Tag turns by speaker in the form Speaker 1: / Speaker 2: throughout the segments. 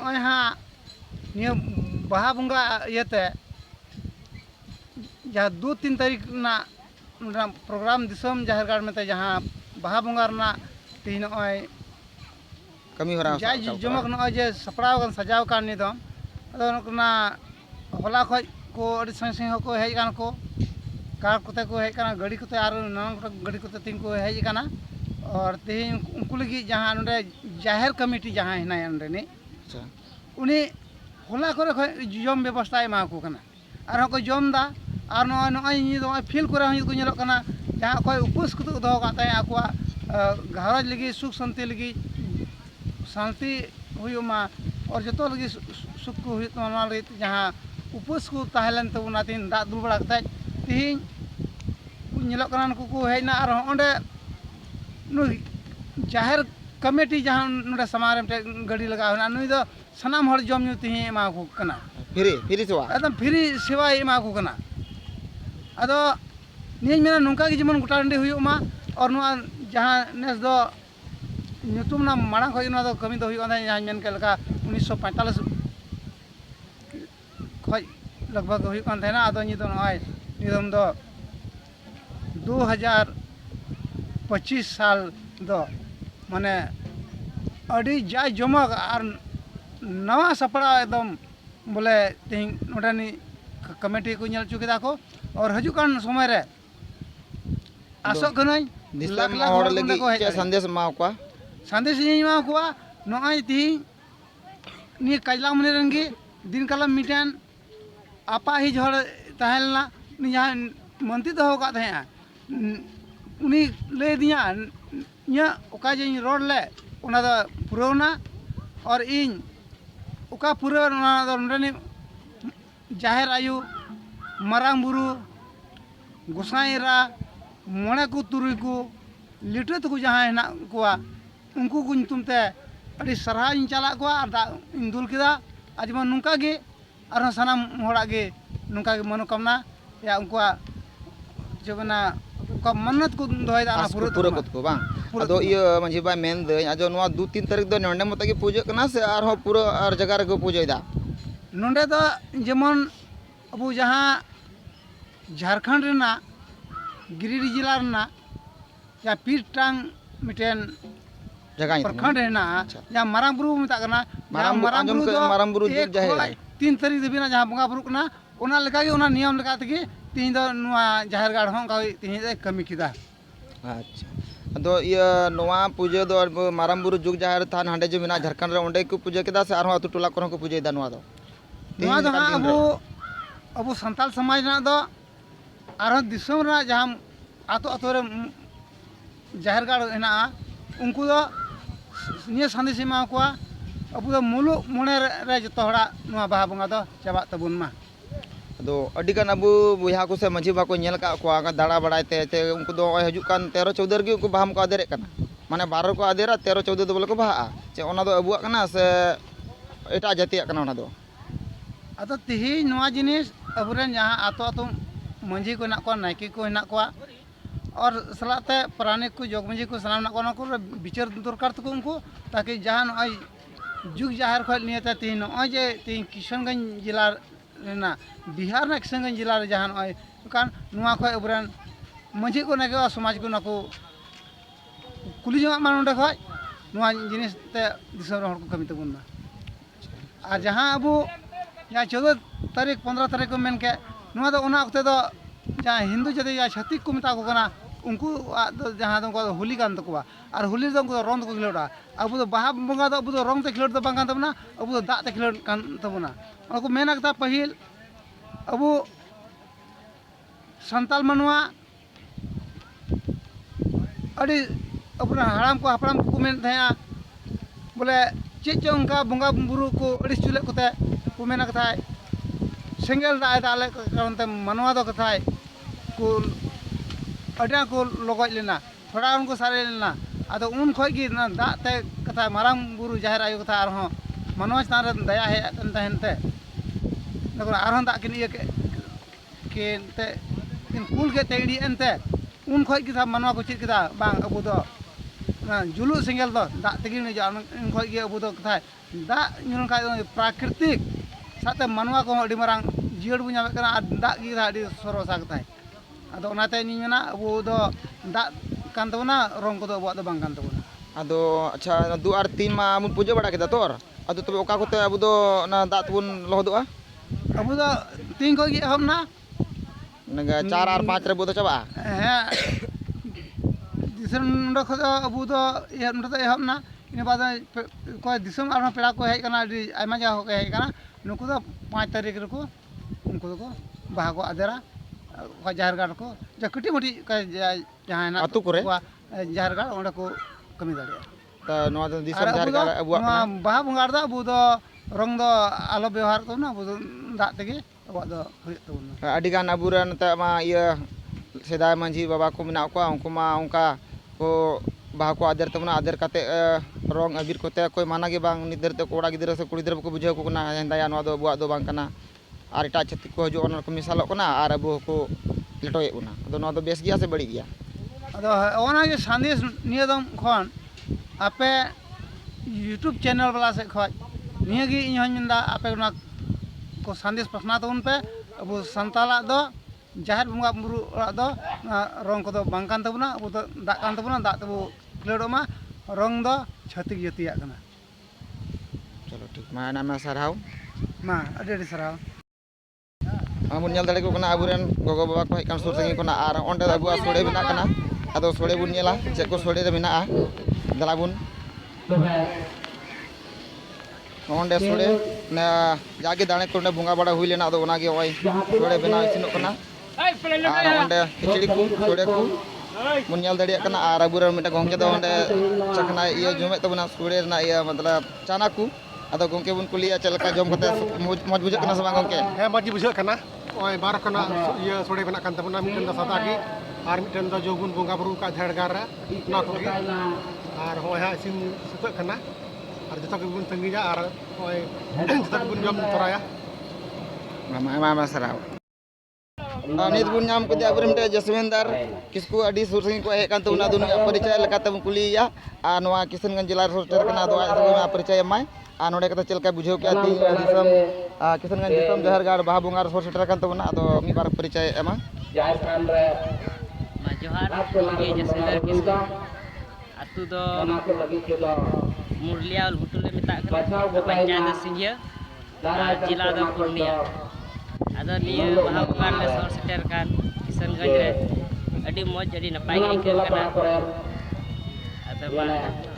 Speaker 1: हाँ निया बाहा बुंगा इयते जहाँ 2-3 तारीख ना प्रोग्राम दिसम जाहिरगाड़ में जहाँ बाहा बुंगा तीन
Speaker 2: कमी हो रहा
Speaker 1: जाय जमक जे सपड़ाव सजाव का निदम होला खज को संग को हेज को कार कोते को हेज गाड़ी कोते और नाना गाड़ी कोते तीन को हेज और तीन उनको लगी जहाँ नोडे जाहिर कमिटी जहाँ हिना नोडे उनी होला करे जम व्यवस्था एमा को कना और को जम दा और नय फिल करे को नेलो कना जहाँ कोई उपवास को दो काते आकुआ घरज लगी सुख शांति लगी शांति हुयुमा और जो लगी सुख को हुयुमा जहाँ उपवास को तहलन तबना तीन दा दुल बड़ा कते तीन नेलो कना को हेजना और ओंडे जाहिर कमेटी जहाँ नोडे समारे गाड़ी लगा नुई दो सनाम हर जम न्यू तीन एमा को कना
Speaker 2: फ्री सेवा
Speaker 1: एकदम फ्री सेवा एमा को कना अदो नियन मेना नोंका के जेमन गोटा डंडे हुयुमा और नुआ जहाँ नेस दो ᱧᱩᱛᱩᱢ ᱱᱟ ᱢᱟᱲᱟᱝ ᱠᱷᱚᱡ ᱱᱚᱣᱟ ᱫᱚ ᱠᱟᱹᱢᱤ ᱫᱚ ᱦᱩᱭᱩᱜ ᱠᱟᱱ ᱛᱟᱦᱮᱸ ᱡᱟᱦᱟᱸᱧ ᱢᱮᱱ ᱠᱮᱫ ᱞᱮᱠᱟ 1945 ᱠᱷᱚᱡ लगभग हुई कान थे ना आदो नी तो नॉय निदम दो 2025 साल दो माने अड़ी जाय जमक और नवा सपड़ा एकदम बोले तीन नोटानी कमेटी को नेल चुकेदा को और हजुकान समय रे आसो कनई
Speaker 2: दिसम हर लगी के संदेश माव को
Speaker 1: संदेश नि माव को नॉय ती नि काजला मने रंगी दिन कलम मिटन आपा ही झड़ तहलना यहाँ मंत्री तो होगा थे उन्हीं ले दिया यहाँ उका जो रोड ले उन्हें तो पुराना और इन उका पूरा उन्हें जाहिर आयु मरांग बुरु गोसाईरा मोने को तुरुई को लिटर तो जहाँ है ना कोआ उनको को तुमते अड़ी सरहा इन चला कोआ इन दुल किदा आज मन नुका गे और सानाम होड़ा गे नुका के मनोकामना या उनको जो बना का मन्नत को दोय दा
Speaker 2: पूरा को बांग अदो ये मंजी बाय मेन दे अजो नवा 2-3 तारीख दो नंडे मत के पूजा कना से और हो पूरा और जगह रे को पूजा दा
Speaker 1: नंडे तो जेमन अब जहां झारखंड रेना गिरिडीह जिला रेना या पीरटांग मिटेन
Speaker 2: जगह
Speaker 1: प्रखंड रेना या मारांग बुरु मिता कना
Speaker 2: मारांग बुरु जाहे
Speaker 1: 3 तारीख देबिना जहां बंगा बुरु कना ओना लगा के ओना नियम लगा तके तीन दो नुआ जाहिर गाड़ हों का तीन दे कमी किदा
Speaker 2: अच्छा अदो ये नुआ पूजा दो मारांग बुरु जुग जाहिर थान हंडे जो मिना झारखंड रे ओंडे को पूजा किदा से आरो अतु टोला को पूजा दा नुआ दो
Speaker 1: अब संताल समाज ना दो आरो दिसम रा जहां आतो आतो रे जाहिर गाड़ हेना उनको दो निया संदेश मा को अब दो मुलु मोने रे जतो हड़ा नुआ बाहा बंगा दो चाबा तबुन मा
Speaker 2: अदो अडी कान अबु बुया को से मंझी बा को नेल का को दाड़ा बड़ाते ते उनको दो हजु कान 13-14 गे उनको बाहम को आदेरे कना माने 12 को आदेरा 13-14 दो बोले को बाहा चे ओना दो अबुआ कना से एटा जातिया कना ओना दो
Speaker 1: अदो तिही नुआ जिनिस अबुरेन जहां आतो आतो मंझी को ना को नायकी को ना को और सलाते प्राणिक को जोग मंझी को सनाम ना को विचार दरकार तो उनको ताकि जहां नय जुग जाहिर खल नियता ती नय जे ती किशनगंज जिला ना बिहार ना किशनगंज जिला रे जहां नय कान नुआ खय अबरेन मंझी को नाके समाज को नाको कुली जमा मान ओंडे खय नुआ जिनिस ते दिसम हर को कमी तबुन ना और जहां अबु या 14 तारीख 15 तारीख को मेन के नुआ दो ओना वक्त दो जहां हिंदू जदि या छत्तीस को मिता को कना उनको जहां दो होली कान तकवा और होली दो उनको रंग को खिलोड़ा अब दो बाहा बंगा दो अब दो रंग ते खिलोड़ दो बांगा तबना अब दो दा ते खिलोड़ कान तबना उनको मेना कता पहिल अब संताल मनवा अड़ी अपना हराम को हपराम को मेन था बोले चे चे उनका बंगा बुरु को अड़ी चुले कोते को मेना कथा सेंगल दा आले कारण ते मनवा दो कथा को अड़ा को लगज लेना थोड़ा उनको सारे लेना आदो उन खय की ना दा ते कथा मारांग बुरु जाहिर आयो कथा आरो मनवा तान रे दया हे तहनते नको आरो दा किन ये के ते इन कुल के तेड़ी एनते उन खय की था मनवा को चित किदा बांग अबु दो जुलु सेंगल दो दा तेगी ने जा उन खय की अबु दो कथा दाग ᱧᱩ ᱞᱮᱱᱠᱷᱟᱡ ᱯᱨᱟᱠᱨᱤᱛᱤᱠ साथ मानवा को अड़ी मारंग जियड़ बु नामे कना दाग गी अड़ी सरसा गताय आदो ओनाते नी मेना अबो दो दाग कान तबना रंग को दो अबो दो बांग कान तबना
Speaker 2: आदो अच्छा 2 और 3 मा मुन पूजा बड़ा केदा तोर आदो तबे ओका कोते अबो दो ना दाग तबुन लहदोआ
Speaker 1: अबो दो 3 को गी हमना
Speaker 2: नगा 4 और 5 रे बो दो चबा
Speaker 1: हे दिसम नडो खो अबो दो ये नडो तो हमना इन बाद को दिसम आर पेड़ा को हेज कना अड़ी आयमा जा हो हेज कना नुकु दो 5 तारीख रको उनको को बाहा को आदेरा जहर गाड़ को जकटी मोटी जहां ना
Speaker 2: अतु करे
Speaker 1: जहर गाड़ ओंडे को कमी दाड़िया
Speaker 2: त नवा दो दिसम जहर गाड़ अबुआ
Speaker 1: बाहा बंगार दा अबु दो रंग दो आलो व्यवहार तो ना अबु दो दाग तेगे अबु दो हुई तबुन
Speaker 2: अडी गान अबुरन त मा इया सेदाय मांझी बाबा को मेना को उनको मा उनका को बाहा को आदर तबना आदर काते रंग अबीर कोते कोई माना गे बांग निदर ते कोड़ा गिदर से कुड़ी गिदर को बुझाव को ना हेंदाया नवा दो अबुआ दो बांग कना और एटा छत्ती को हजो ओना को मिसालो कना और अबु को लेटोए उना अदो नवा दो बेस गिया से बड़ी गिया
Speaker 1: अदो ओना के संदेश निया दम खन आपे यूट्यूब चैनल वाला से खज निया गी इन हन मिंदा आपे ना को संदेश पसना तबन पे अबु संताला दो जहर बंगा बुरु दो रंग को दो बांग कान तबना अबु दो दाग कान तबना दाग तबु क्लेडोमा रंग दो छतिक जतिया कना
Speaker 2: चलो ठीक मा नामा सरहाव
Speaker 1: मा अडी सराव
Speaker 2: आमुन नेल दाड़े को कना अबुरन गोगो बाबा को हेकन सुर संगी कोना आर ओंडे अबुआ सोड़े बिना कना आदो सोड़े बुन नेला चे को सोड़े रे बिना दला बुन ओंडे सोड़े ना जागे दाणे को ओंडे बुंगा बड़ा हुई लेना आदो ओनागे ओय सोड़े बिना इसिनो कना आर ओंडे खिचड़ी को सोड़े को मुन नेल दाड़े कना आर अबुरन मिटा गोंगे दो ओंडे चखना इया जुमे तबना सोड़े ना इया मतलब चाना को आदो गोंके बुन कुलिया चलका जम कते मौज बुझे कना सबा गोंके
Speaker 3: हे मौज बुझे कना ओय बार कना ये सोड़े बना कान तबना मिटन द सदा की आर मिटन द जोगुन बोंगा बुरु का झड़गार रे ना को आर होय हा सिन सुत कना आर जतो के बुन तंगी जा आर होय जतो के बुन जम तोराया
Speaker 2: मामा सराव नित बुन नाम को दे अबुरन जसवेंदर किसको अडी सुर संगी को हे कान तबना दुनिया परिचय लकाते बुन कुलिया आ नवा किशनगंज जिला रोस्टर कना दो आ परिचय माय आ नोडे कते चलका बुझाव के ती दिसम किशनगंज दिसम जहरगाड़ बाहा बुंगार सोर सेटर कान तबना आदो मी बार परिचय एमा
Speaker 4: जोहार के जसवेंदर किसको अतु दो मुरलिया उल हुटुले मिता कना पंचायत सिंहिया जिला दो पूर्णिया आदो निया बाहा बुंगार ले सोर सेटर कान किशनगंज रे अडी मौज अडी नपाय गे इकल कना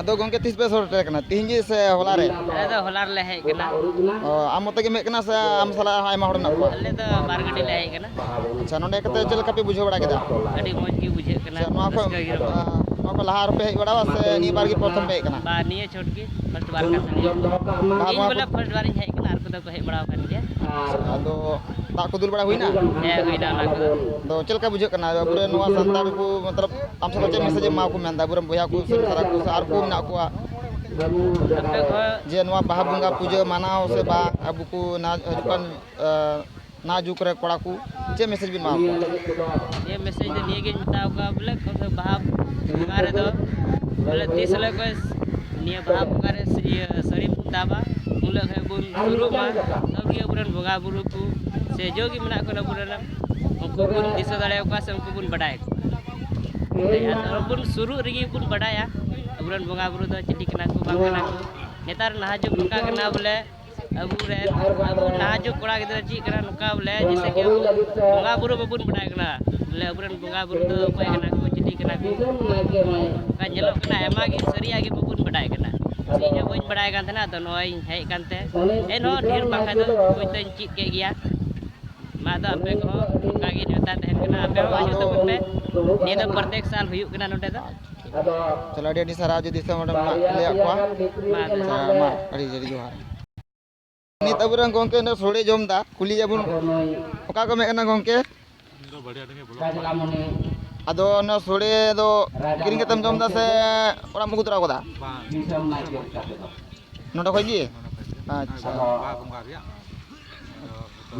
Speaker 2: आदो गोंके तीस पे सोर सेटर कना तिहिंगी से होला रे
Speaker 4: अदो होलार ले हे कना
Speaker 2: ओ आम मते गे मे कना से आम सला आयमा होड़ ना को
Speaker 4: अले तो बार गडी ले हे कना
Speaker 2: अच्छा नोडे कते चलका पे बुझो बड़ा केदा
Speaker 4: अडी मौज की बुझे कना
Speaker 2: नो को लहार पे हे बड़ा से नी बार की प्रथम पे कना
Speaker 4: बा निये छोटकी फर्स्ट बार का तनी इन बोला फर्स्ट बार हे कना आर को तो हे बड़ा कन गया
Speaker 2: आदो दा को दुल बड़ा हुई ना
Speaker 4: हे हुईना ना को
Speaker 2: दो चलका बुझे कना बुरे नवा संतान को मतलब आम सब चे मैसेज मा को मेंदा बुरे बोया को सारा को आर को ना को जे नवा बाहा बुंगा पूजा मानाव से बा अबु को ना हजुकन ना जुक रे कोड़ा को चे मैसेज बिन मा
Speaker 4: ये मैसेज दे निये गे बताओ का बोले को बाहा बुंगा रे दो बोले 30 ले को निये बाहा बुंगा रे सड़ी पुताबा मुले है बुन शुरू मा तब ये बुरन बुंगा बुरु को से जोगी मना को ना बुरन उनको बुन दिसो दाड़े का से उनको बुन बडाय या बुन शुरू रगी बुन बडाया बुरन बुंगा बुरु दो चिटी कना को बांग कना को नेतार नाजु बुका कना बोले अबु नाजु कोड़ा गिदर ची कना नुका बोले जैसे कि बुंगा बुरु बबुन बडाय कना बोले बुरन बुंगा बुरु दो कोय कना को चिटी कना को का जेलो कना एमा गे सरिया गे बबुन बडाय कना सी जे बइन बडाय कान थना तो नय हेय कानते ए नो ढेर बाखा दो कोय तन चित के गिया मा दो आपे को कागे नेता तहन कना आपे हो आजो तो पे ने तो प्रत्येक साल हुयु कना नोटे दो
Speaker 2: चलो अडी सारा जो दिसम ले आकवा मा अडी जरी जोहार नित अबुरन गोंके न सोड़े जमदा कुली जाबुन ओका को मेकना गोंके आदो न सोड़े दो किरिंग केतम जमदा से ओरा मुगु तरा कोदा नोडा खय गी अच्छा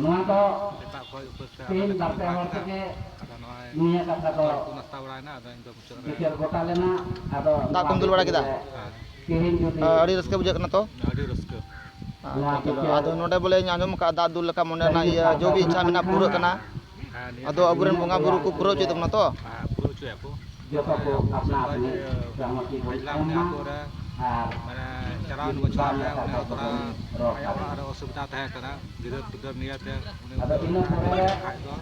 Speaker 5: नोआ तो तीन बारटे हर तके निया कथा तो नास्ता बड़ायना आदो इन दो बिचार गोटा लेना आदो
Speaker 2: ता कुम दुल बड़ा केदा ᱟᱹᱰᱤ ᱨᱟᱹᱥᱠᱟᱹ ᱵᱩᱡᱷᱟᱹᱜ ᱠᱟᱱᱟ ᱛᱚ
Speaker 5: ᱟᱹᱰᱤ ᱨᱟᱹᱥᱠᱟᱹ
Speaker 2: ᱟᱫᱚ ᱱᱚᱰᱮ ᱵᱚᱞᱮ ᱟᱸᱡᱚᱢ ᱟᱠᱟᱫ ᱫᱟᱜ ᱫᱩᱞ ᱞᱮᱠᱟ ᱢᱚᱱᱮ ᱨᱮᱱᱟᱜ ᱤᱭᱟᱹ ᱡᱚ ᱵᱤ ᱤᱪᱪᱷᱟ ᱢᱮᱱᱟᱜ ᱯᱩᱨᱟᱹᱜ ᱠᱟᱱᱟ ᱟᱫᱚ ᱟᱵᱚᱨᱮᱱ ᱵᱚᱸᱜᱟ ᱵᱩᱨᱩ ᱠᱚ ᱯᱩᱨᱟᱹᱣ ᱦᱚᱪᱚᱭ ᱛᱟᱵᱚᱱᱟ ᱛᱚ
Speaker 5: ᱯᱩᱨᱟᱹ ᱦᱚᱪᱚᱭᱟᱠᱚ ᱢᱟᱡᱽᱞᱟ ᱢᱟᱱᱮ ᱟᱛᱳ ᱨᱮ ᱢᱟᱱᱮ ᱪᱟᱞᱟᱣᱮᱱ ᱵᱚᱪᱷᱚᱨ ᱨᱮ ᱩᱱᱤ ᱦᱚᱸ ᱛᱷᱚᱲᱟ ᱟᱭᱟᱜ ᱚᱲᱟᱜ ᱨᱮ ᱚᱥᱩᱵᱤᱫᱟ ᱛᱟᱦᱮᱸ ᱠᱟᱱᱟ ᱜᱤᱫᱟᱹᱨ ᱯᱤᱫᱟᱹᱨ ᱱᱤᱭᱟᱹᱛᱮ ᱩᱱᱤ ᱠᱷᱟᱡ ᱫᱚ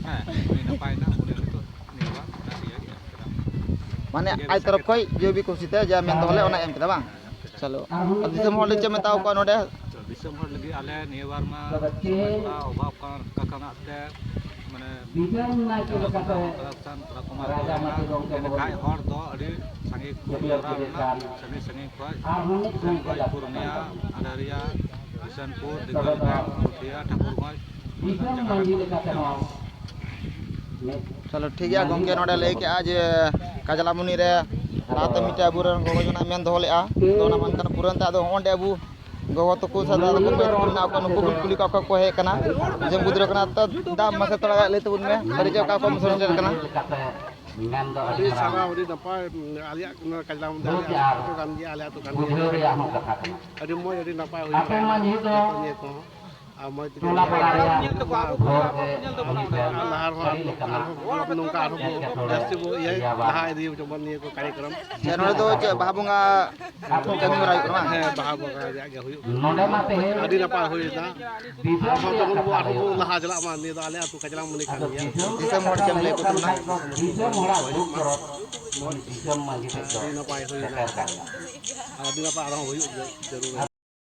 Speaker 5: ᱦᱮᱸ ᱩᱱᱤ ᱱᱟᱯᱟᱭᱱᱟ ᱩᱱᱤ ᱱᱤᱛᱚᱜ ᱱᱤᱭᱟᱹ ᱵᱟᱨ ᱚᱱᱟ ᱤᱭᱟᱹ ᱮᱢ ᱠᱮᱫᱟ
Speaker 2: ᱢᱟᱱᱮ ᱟᱡ ᱛᱚᱨᱚᱯ ᱠᱷᱚᱡ ᱡᱚ ᱵᱤ ᱠᱩᱥᱤᱛᱮ ᱡᱟ ᱢᱮᱱ ᱫᱚᱦᱚ ᱞᱮᱫ ᱚᱱᱟ ᱮᱢ ᱠᱮᱫᱟ ᱵᱟᱝ ᱪᱚᱞᱚ ᱫᱤᱥᱚᱢ ᱦᱚᱲ ᱪᱮᱫ ᱢᱮᱛᱟᱣ ᱠᱚᱣᱟ ᱱᱚᱰᱮ
Speaker 5: ᱫᱤᱥᱚᱢ ᱦᱚᱲ ᱞᱟᱹᱜᱤᱫ ᱟᱞᱮ ᱱᱤᱭᱟᱹ ᱵᱟᱨ ᱢᱟ ᱥᱚᱢᱚᱭ ᱛᱷᱚᱲᱟ ᱚᱵᱷᱟᱵ ᱠᱟᱱᱟ ᱛᱮ ᱢᱟᱱᱮ ᱛᱷᱚᱲᱟ ᱠᱚᱢᱟᱣ ᱮᱱᱠᱷᱟᱡ ᱦᱚᱲ ᱫᱚ ᱟᱹᱰᱤ ᱥᱟᱸᱜᱮ ᱠᱚ ᱡᱟᱣᱨᱟ ᱞᱮᱱᱟ ᱥᱟᱺᱜᱤᱧ ᱥᱟᱺᱜᱤᱧ ᱠᱷᱚᱡ ᱯᱩᱨᱩᱞᱤᱭᱟ ᱟᱨᱟᱨᱤᱭᱟ ᱵᱤᱥᱱᱯᱩᱨ ᱫᱤᱜᱚᱞᱜᱟᱸᱣ ᱯᱩᱛᱷᱤᱭᱟ ᱴᱷᱟᱹᱠᱩᱨᱜᱚᱸᱡᱽ
Speaker 2: चलो ठीक है गमके नोडे लई के आज काजलामुनि रे लाते मिटे अबुरन गोगो जना मेन दोहो लेआ तो ना मानकन पुरन ता दो ओंडे अबु गोगो तको सादा को पे कुना को नुको कुली का को हे कना जे बुद्र कना त दा मसे तोड़ा ले तबुन में सरी जे का को मसरन कना
Speaker 3: Jadi sama udah dapat aliak kajian muda itu kan dia aliak itu kan. Ada mau jadi dapat udah itu. Amal itu nungkar pasti bu ya lah ini coba nih ko कार्यक्रम
Speaker 2: चैनल तो चे बाहा बुंगा कमी बराई कना
Speaker 3: baha baga ya huyuk adi napa huyuk na हम तो वो आठो लहा जला मान नी तो आले तू कजला मुनि खान दिया
Speaker 2: दिसम मोड चम ले को तुमना
Speaker 3: adi napa huyuk na adi napa आरो huyuk जरूर